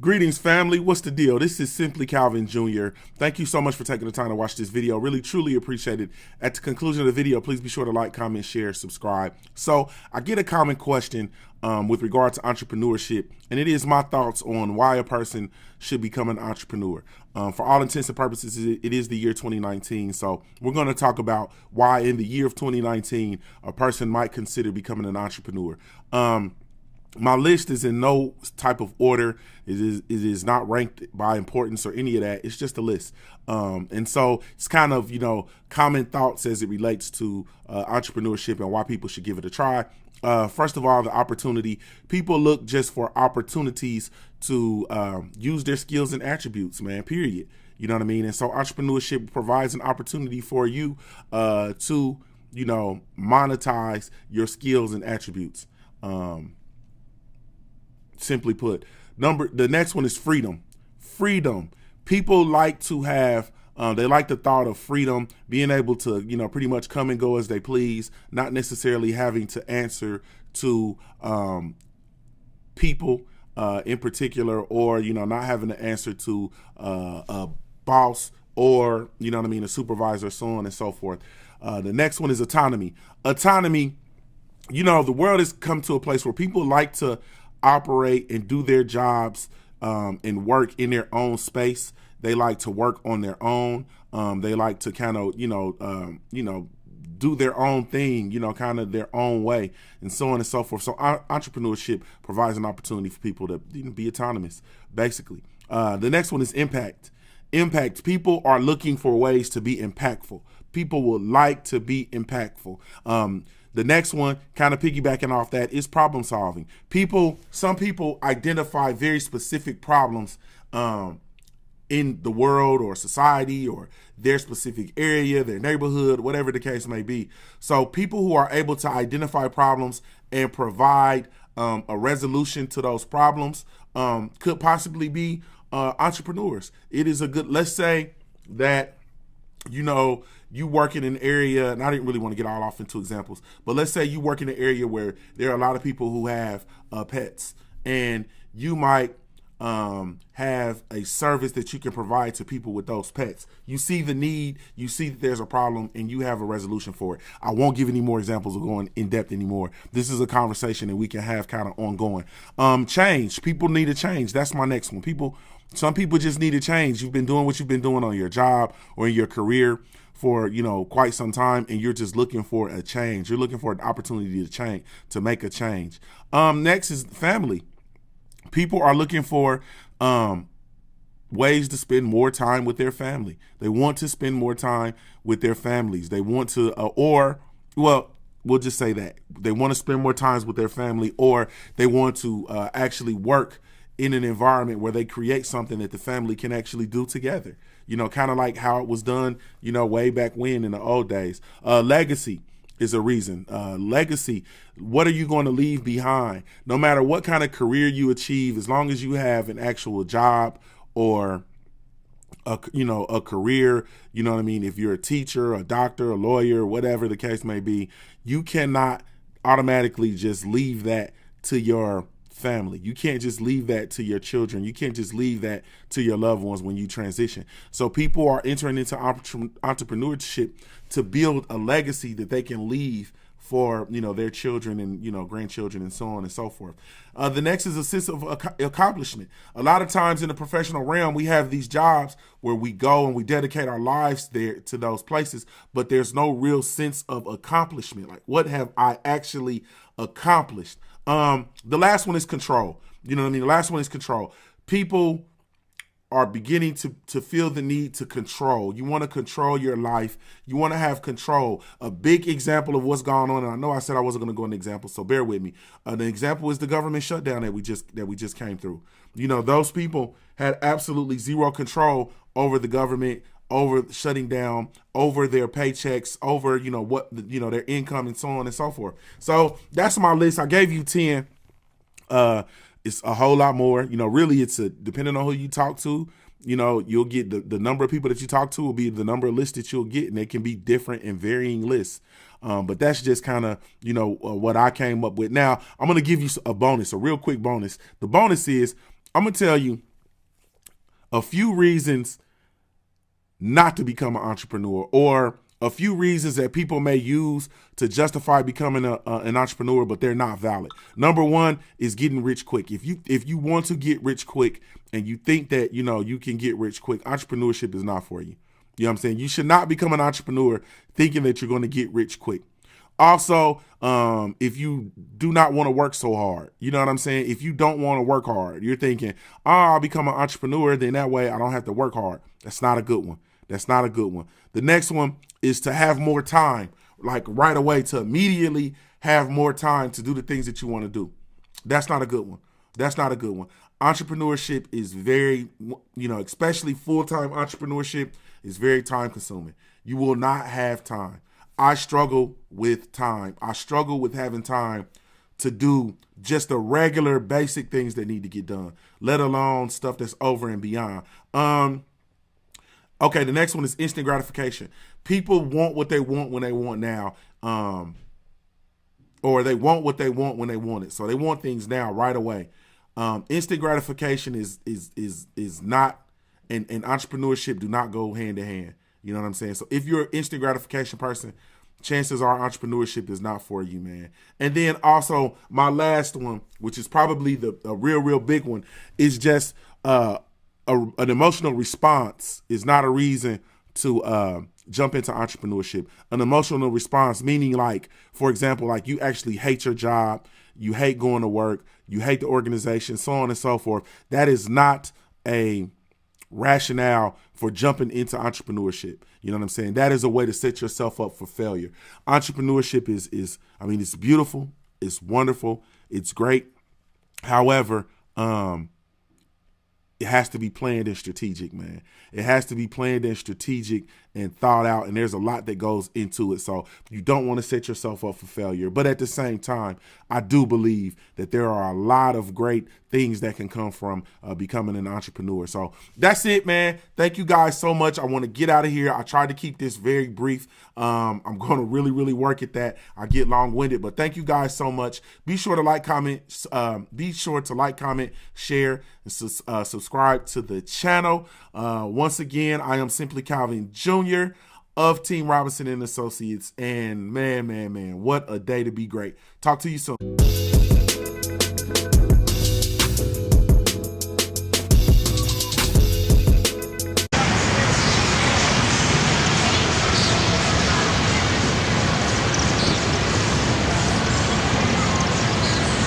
Greetings, family. What's the deal? This is Simply Calvin Jr. Thank you so much for taking the time to watch this video. Really, truly appreciate it. At the conclusion of the video, please be sure to like, comment, share, subscribe. So I get a common question with regard to entrepreneurship, and it is my thoughts on why a person should become an entrepreneur. For all intents and purposes, it is the year 2019. So we're going to talk about why in the year of 2019, a person might consider becoming an entrepreneur. My list is in no type of order. It is not ranked by importance or any of that. It's just a list. And so it's kind of, common thoughts as it relates to entrepreneurship and why people should give it a try. First of all, the opportunity. People look just for opportunities to use their skills and attributes, man, period. You know what I mean? And so entrepreneurship provides an opportunity for you to, monetize your skills and attributes. Simply put, the next one is freedom. Freedom. People like to have, they like the thought of freedom, being able to, pretty much come and go as they please, not necessarily having to answer to people in particular, or, not having to answer to a boss or, a supervisor, so on and so forth. The next one is autonomy. Autonomy, the world has come to a place where people like to operate and do their jobs and work in their own space. They like to work on their own. They like to kind of, do their own thing, kind of their own way, and so on and so forth. So entrepreneurship provides an opportunity for people to be autonomous, basically. The next one is impact. Impact. People are looking for ways to be impactful. People would like to be impactful. The next one, kind of piggybacking off that, is problem solving. Some people identify very specific problems in the world or society or their specific area, their neighborhood, whatever the case may be. So people who are able to identify problems and provide a resolution to those problems could possibly be entrepreneurs. It is a good, let's say that, you work in an area, and I didn't really want to get all off into examples, but let's say you work in an area where there are a lot of people who have pets, and you might have a service that you can provide to people with those pets. You see the need, you see that there's a problem, and you have a resolution for it. I won't give any more examples of going in depth anymore. This is a conversation that we can have kind of ongoing. Change. People need a change. That's my next one. Some people just need a change. You've been doing what you've been doing on your job or in your career for, quite some time, and you're just looking for a change. You're looking for an opportunity to make a change. Next is family. People are looking for ways to spend more time with their family. They want to spend more time with their families. They want to, we'll just say that. They want to spend more time with their family, or they want to actually work in an environment where they create something that the family can actually do together. Kind of like how it was done, way back when in the old days. Legacy is a reason. Legacy, what are you going to leave behind? No matter what kind of career you achieve, as long as you have an actual job or a career, if you're a teacher, a doctor, a lawyer, whatever the case may be, you cannot automatically just leave that to your family. You can't just leave that to your children. You can't just leave that to your loved ones when you transition. So people are entering into entrepreneurship to build a legacy that they can leave for, their children and, grandchildren and so on and so forth. The next is a sense of accomplishment. A lot of times in the professional realm, we have these jobs where we go and we dedicate our lives there to those places, but there's no real sense of accomplishment. Like, what have I actually accomplished? The last one is control. The last one is control. People are beginning to feel the need to control. You want to control your life. You want to have control. A big example of what's going on, and I know I said I wasn't going to go into examples, so bear with me. The example is the government shutdown that we just came through. Those people had absolutely zero control over the government, over shutting down, over their paychecks, over their income, and so on and so forth. So that's my list. I gave you 10. It's a whole lot more. Really, it's depending on who you talk to. You'll get the number of people that you talk to will be the number of lists that you'll get, and they can be different and varying lists. But that's just kind of, what I came up with. Now, I'm going to give you a bonus, a real quick bonus. The bonus is I'm going to tell you a few reasons not to become an entrepreneur, or a few reasons that people may use to justify becoming an entrepreneur, but they're not valid. Number one is getting rich quick. If you want to get rich quick and you think that, you can get rich quick, entrepreneurship is not for you. You know what I'm saying? You should not become an entrepreneur thinking that you're going to get rich quick. Also, if you do not want to work so hard, you know what I'm saying? If you don't want to work hard, you're thinking, I'll become an entrepreneur, then that way I don't have to work hard. That's not a good one. That's not a good one. The next one is to have more time, like right away, to immediately have more time to do the things that you want to do. That's not a good one. That's not a good one. Entrepreneurship is very, especially full-time entrepreneurship is very time consuming. You will not have time. I struggle with time. I struggle with having time to do just the regular basic things that need to get done, let alone stuff that's over and beyond. Okay, the next one is instant gratification. People want what they want when they want now, or they want what they want when they want it. So they want things now, right away. Instant gratification is not, and entrepreneurship do not go hand in hand. You know what I'm saying? So if you're an instant gratification person, chances are entrepreneurship is not for you, man. And then also my last one, which is probably a real big one, is just an emotional response is not a reason to jump into entrepreneurship. An emotional response, meaning like, for example, like you actually hate your job, you hate going to work, you hate the organization, so on and so forth. That is not a rationale for jumping into entrepreneurship. You know what I'm saying? That is a way to set yourself up for failure. Entrepreneurship is it's beautiful, it's wonderful, it's great. However, it has to be planned and strategic, man. It has to be planned and strategic and thought out, and there's a lot that goes into it. So you don't want to set yourself up for failure. But at the same time, I do believe that there are a lot of great things that can come from becoming an entrepreneur. So that's it, man. Thank you guys so much. I want to get out of here. I tried to keep this very brief. I'm going to really work at that. I get long-winded, but thank you guys so much. Be sure to like, comment, share, and subscribe to the channel. Once again, I am Simply Calvin Jr. of Team Robinson and Associates. And man, what a day to be great. Talk to you soon.